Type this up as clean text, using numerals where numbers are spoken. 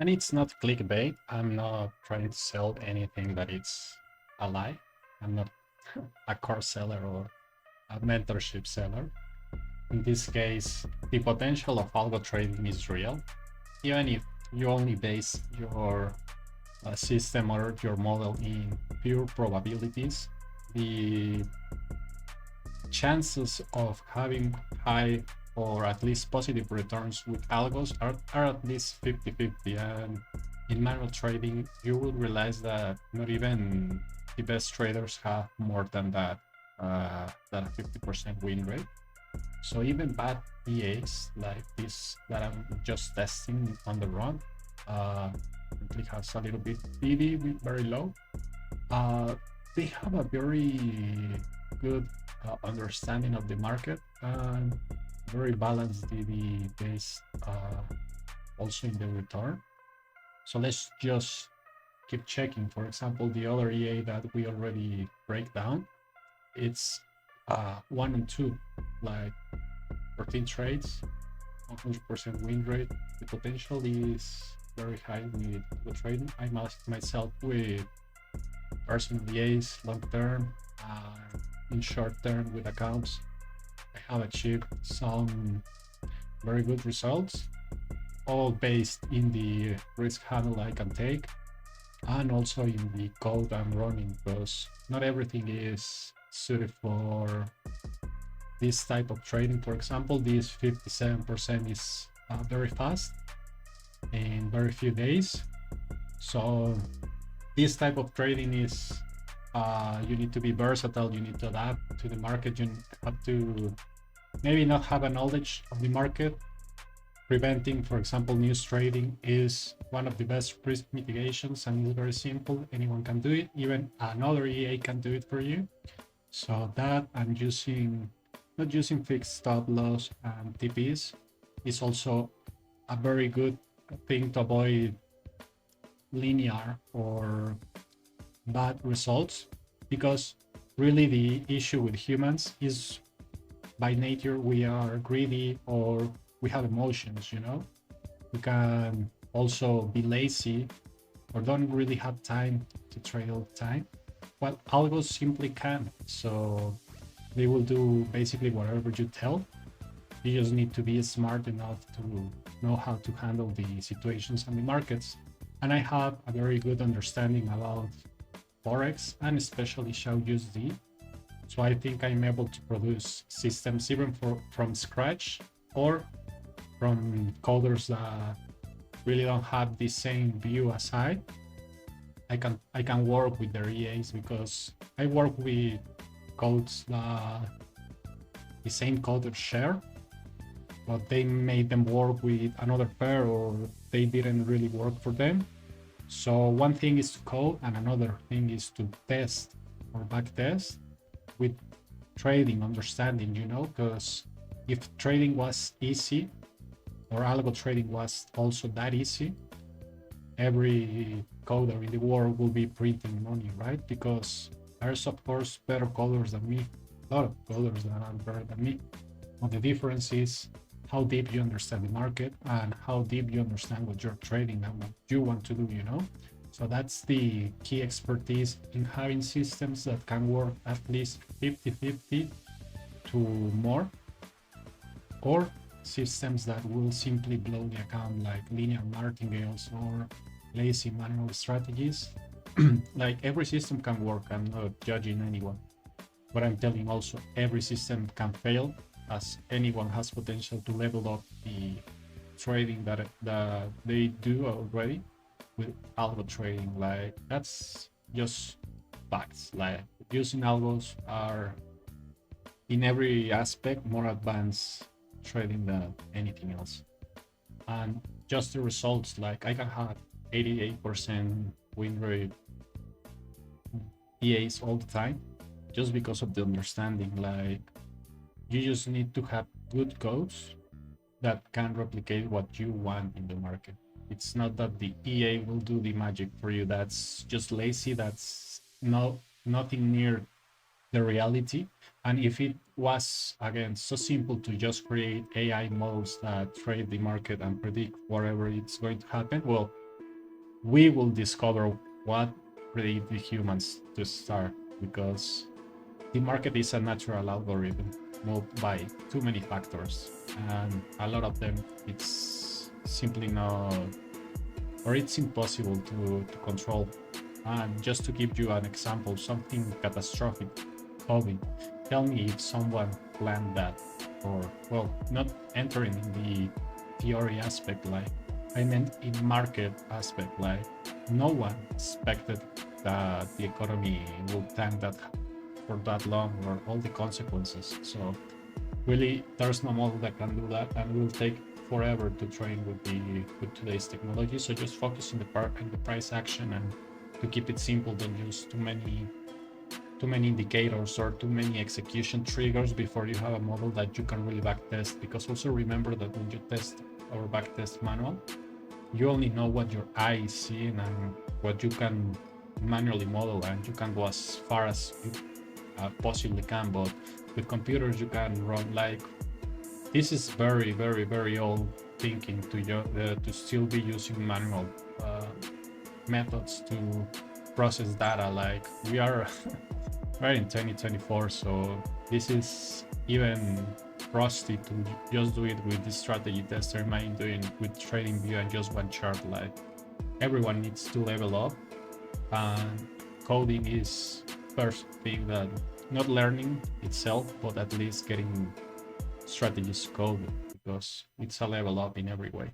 And it's not clickbait. I'm not trying to sell anything that it's a lie. I'm not a course seller or a mentorship seller. In this case, the potential of algo trading is real. Even if you only base your system or your model in pure probabilities, the chances of having high or at least positive returns with algos are at least 50-50. And in manual trading, you will realize that not even the best traders have more than that 50% win rate. So even bad EAs like this that I'm just testing on the run, it has a little bit PV very low. Uh, they have a very good understanding of the market and very balanced DD based also in the return. So let's just keep checking. For example, the other EA that we already break down, it's 1 and 2, like 14 trades, 100% win rate. The potential is very high with the trading. I must myself with personal EAs, long term, in short term with accounts. I have achieved some very good results, all based in the risk handle I can take and also in the code I'm running, because not everything is suited for this type of trading. For example, this 57% is very fast in very few days. So this type of trading is you need to be versatile, you need to adapt to the market, you have to maybe not have a knowledge of the market. Preventing, for example, news trading is one of the best risk mitigations, and it's very simple. Anyone can do it, even another EA can do it for you. So that I'm using, not using fixed stop loss and TPs, is also a very good thing to avoid linear or bad results, because really the issue with humans is by nature we are greedy or we have emotions, you know. We can also be lazy or don't really have time to trade all the time. Well, algos simply can. So they will do basically whatever you tell. You just need to be smart enough to know how to handle the situations and the markets. And I have a very good understanding about forex and especially Shao USD. So I think I'm able to produce systems even from scratch or from coders that really don't have the same view as I can work with their EAs, because I work with codes that the same coders share, but they made them work with another pair or they didn't really work for them. So one thing is to code and another thing is to test or back test with trading understanding, you know, because if trading was easy or algo trading was also that easy, every coder in the world will be printing money, right? Because there's of course better coders than me, a lot of coders that are better than me. But the difference is how deep you understand the market and how deep you understand what you're trading and what you want to do, you know? So that's the key expertise in having systems that can work at least 50-50 to more, or systems that will simply blow the account like linear martingales or lazy manual strategies. Like every system can work, I'm not judging anyone, but I'm telling also every system can fail, as anyone has potential to level up the trading that they do already with algo trading. Like that's just facts. Like using algos are in every aspect more advanced trading than anything else. And just the results, like I can have 88% win rate EAs all the time just because of the understanding. Like you just need to have good codes that can replicate what you want in the market. It's not that the EA will do the magic for you. That's just lazy. That's nothing near the reality. And if it was again so simple to just create AI models that trade the market and predict whatever it's going to happen, well, we will discover what predict the humans to start, because the market is a natural algorithm moved by too many factors, and a lot of them it's simply not, or it's impossible to control. And just to give you an example, something catastrophic, COVID. Tell me if someone planned that, or well, not entering in the theory aspect, like I meant in market aspect, like no one expected that the economy will tank that for that long, or all the consequences. So really, there's no model that can do that, and will take forever to train with today's technology. So just focus on the price action, and to keep it simple, don't use too many indicators or too many execution triggers before you have a model that you can really backtest. Because also remember that when you test or backtest manual, you only know what your eye is seeing and what you can manually model, and you can go as far as you possibly can. But with computers, you can run like, this is very, very, very old thinking to still be using manual methods to process data. Like we are right in 2024, so this is even rusty to just do it with the strategy tester. Imagine doing with TradingView and just one chart. Like everyone needs to level up, and coding is first thing that, not learning itself, but at least getting strategies coded, because it's a level up in every way.